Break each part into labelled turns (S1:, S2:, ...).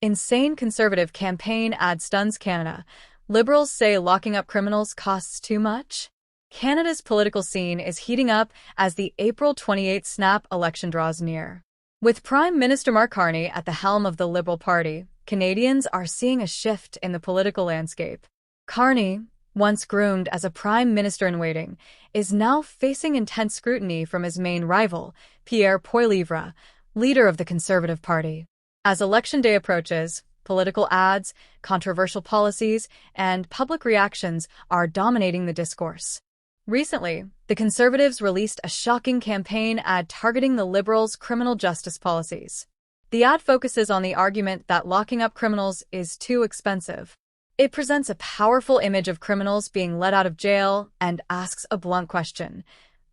S1: Insane conservative campaign ad STUNS Canada. Liberals say locking up criminals costs too much. Canada's political scene is heating up as the April 28 snap election draws near. With Prime Minister Mark Carney at the helm of the Liberal Party, Canadians are seeing a shift in the political landscape. Carney, once groomed as a Prime Minister-in-waiting, is now facing intense scrutiny from his main rival, Pierre Poilievre, leader of the Conservative Party. As Election Day approaches, political ads, controversial policies, and public reactions are dominating the discourse. Recently, the Conservatives released a shocking campaign ad targeting the Liberals' criminal justice policies. The ad focuses on the argument that locking up criminals is too expensive. It presents a powerful image of criminals being let out of jail and asks a blunt question: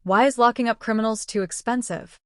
S1: why is locking up criminals too expensive?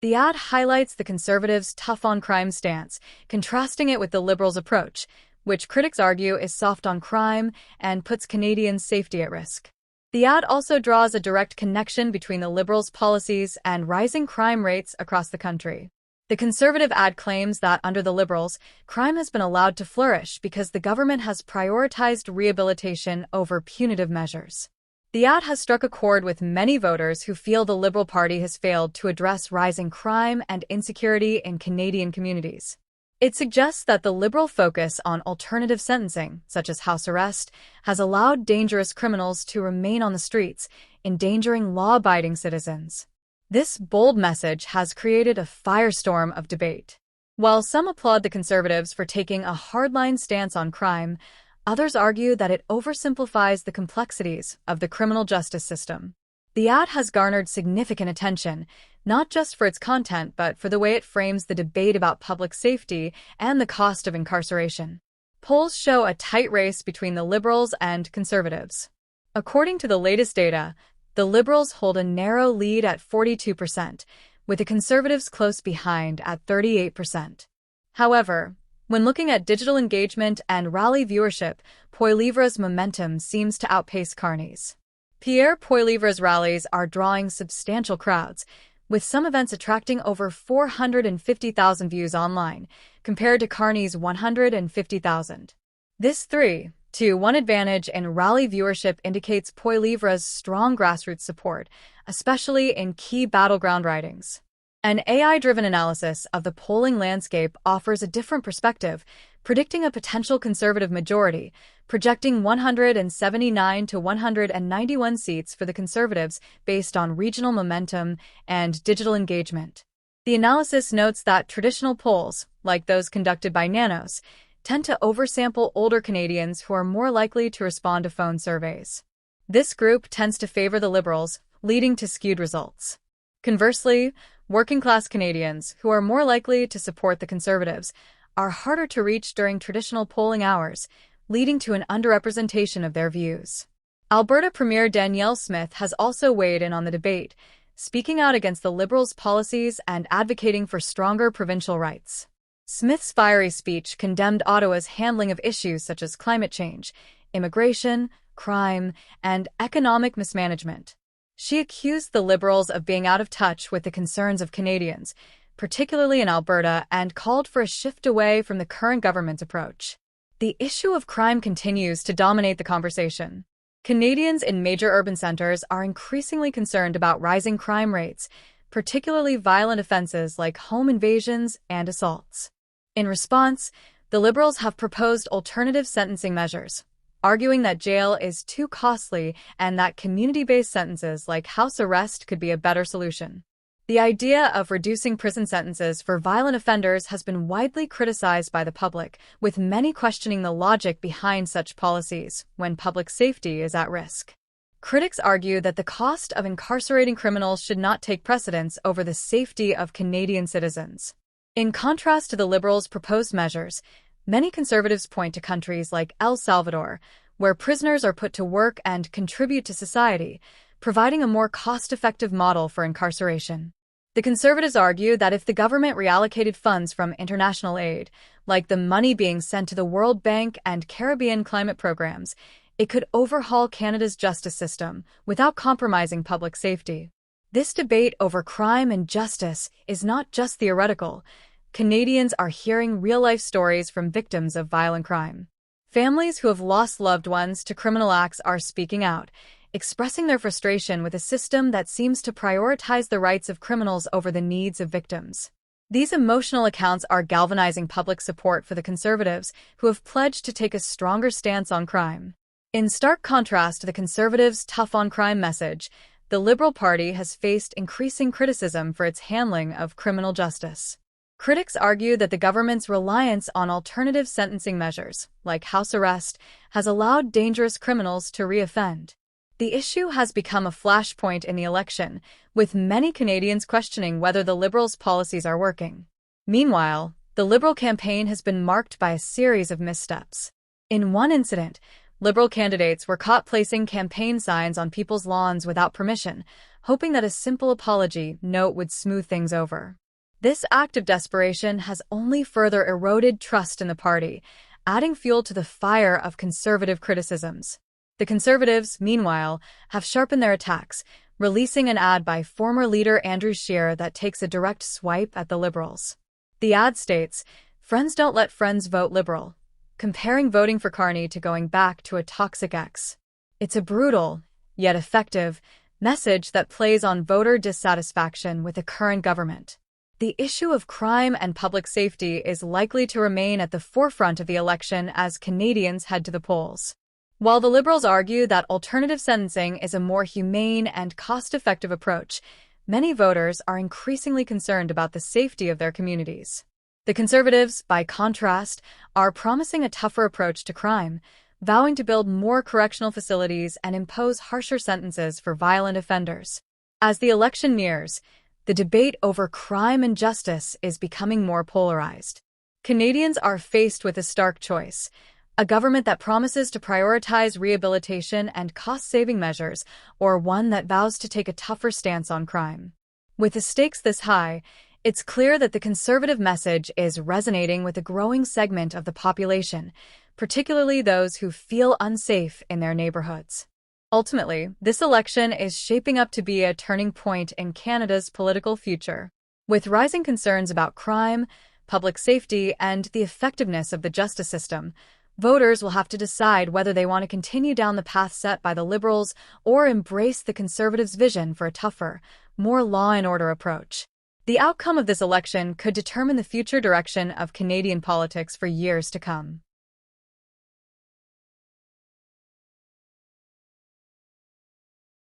S1: The ad highlights the Conservatives' tough-on-crime stance, contrasting it with the Liberals' approach, which critics argue is soft on crime and puts Canadians' safety at risk. The ad also draws a direct connection between the Liberals' policies and rising crime rates across the country. The Conservative ad claims that under the Liberals, crime has been allowed to flourish because the government has prioritized rehabilitation over punitive measures. The ad has struck a chord with many voters who feel the Liberal Party has failed to address rising crime and insecurity in Canadian communities. It suggests that the Liberal focus on alternative sentencing, such as house arrest, has allowed dangerous criminals to remain on the streets, endangering law-abiding citizens. This bold message has created a firestorm of debate. While some applaud the Conservatives for taking a hardline stance on crime, others argue that it oversimplifies the complexities of the criminal justice system. The ad has garnered significant attention, not just for its content but for the way it frames the debate about public safety and the cost of incarceration. Polls show a tight race between the Liberals and Conservatives. According to the latest data, the Liberals hold a narrow lead at 42%, with the Conservatives close behind at 38%. However, when looking at digital engagement and rally viewership, Poilievre's momentum seems to outpace Carney's. Pierre Poilievre's rallies are drawing substantial crowds, with some events attracting over 450,000 views online, compared to Carney's 150,000. This 3-to-1 advantage in rally viewership indicates Poilievre's strong grassroots support, especially in key battleground ridings. An AI-driven analysis of the polling landscape offers a different perspective, predicting a potential Conservative majority, projecting 179 to 191 seats for the Conservatives based on regional momentum and digital engagement. The analysis notes that traditional polls, like those conducted by Nanos, tend to oversample older Canadians who are more likely to respond to phone surveys. This group tends to favor the Liberals, leading to skewed results. Conversely, working-class Canadians, who are more likely to support the Conservatives, are harder to reach during traditional polling hours, leading to an underrepresentation of their views. Alberta Premier Danielle Smith has also weighed in on the debate, speaking out against the Liberals' policies and advocating for stronger provincial rights. Smith's fiery speech condemned Ottawa's handling of issues such as climate change, immigration, crime, and economic mismanagement. She accused the Liberals of being out of touch with the concerns of Canadians, particularly in Alberta, and called for a shift away from the current government's approach. The issue of crime continues to dominate the conversation. Canadians in major urban centers are increasingly concerned about rising crime rates, particularly violent offenses like home invasions and assaults. In response, the Liberals have proposed alternative sentencing measures, arguing that jail is too costly and that community-based sentences like house arrest could be a better solution. The idea of reducing prison sentences for violent offenders has been widely criticized by the public, with many questioning the logic behind such policies when public safety is at risk. Critics argue that the cost of incarcerating criminals should not take precedence over the safety of Canadian citizens. In contrast to the Liberals' proposed measures, many Conservatives point to countries like El Salvador, where prisoners are put to work and contribute to society, providing a more cost-effective model for incarceration. The Conservatives argue that if the government reallocated funds from international aid, like the money being sent to the World Bank and Caribbean climate programs, it could overhaul Canada's justice system without compromising public safety. This debate over crime and justice is not just theoretical. Canadians are hearing real-life stories from victims of violent crime. Families who have lost loved ones to criminal acts are speaking out, expressing their frustration with a system that seems to prioritize the rights of criminals over the needs of victims. These emotional accounts are galvanizing public support for the Conservatives, who have pledged to take a stronger stance on crime. In stark contrast to the Conservatives' tough-on-crime message, the Liberal Party has faced increasing criticism for its handling of criminal justice. Critics argue that the government's reliance on alternative sentencing measures, like house arrest, has allowed dangerous criminals to reoffend. The issue has become a flashpoint in the election, with many Canadians questioning whether the Liberals' policies are working. Meanwhile, the Liberal campaign has been marked by a series of missteps. In one incident, Liberal candidates were caught placing campaign signs on people's lawns without permission, hoping that a simple apology note would smooth things over. This act of desperation has only further eroded trust in the party, adding fuel to the fire of Conservative criticisms. The Conservatives, meanwhile, have sharpened their attacks, releasing an ad by former leader Andrew Scheer that takes a direct swipe at the Liberals. The ad states, "Friends don't let friends vote Liberal," comparing voting for Carney to going back to a toxic ex. It's a brutal, yet effective, message that plays on voter dissatisfaction with the current government. The issue of crime and public safety is likely to remain at the forefront of the election as Canadians head to the polls. While the Liberals argue that alternative sentencing is a more humane and cost-effective approach, many voters are increasingly concerned about the safety of their communities. The Conservatives, by contrast, are promising a tougher approach to crime, vowing to build more correctional facilities and impose harsher sentences for violent offenders. As the election nears, the debate over crime and justice is becoming more polarized. Canadians are faced with a stark choice: a government that promises to prioritize rehabilitation and cost-saving measures, or one that vows to take a tougher stance on crime. With the stakes this high, it's clear that the Conservative message is resonating with a growing segment of the population, particularly those who feel unsafe in their neighborhoods. Ultimately, this election is shaping up to be a turning point in Canada's political future. With rising concerns about crime, public safety, and the effectiveness of the justice system, voters will have to decide whether they want to continue down the path set by the Liberals or embrace the Conservatives' vision for a tougher, more law-and-order approach. The outcome of this election could determine the future direction of Canadian politics for years to come.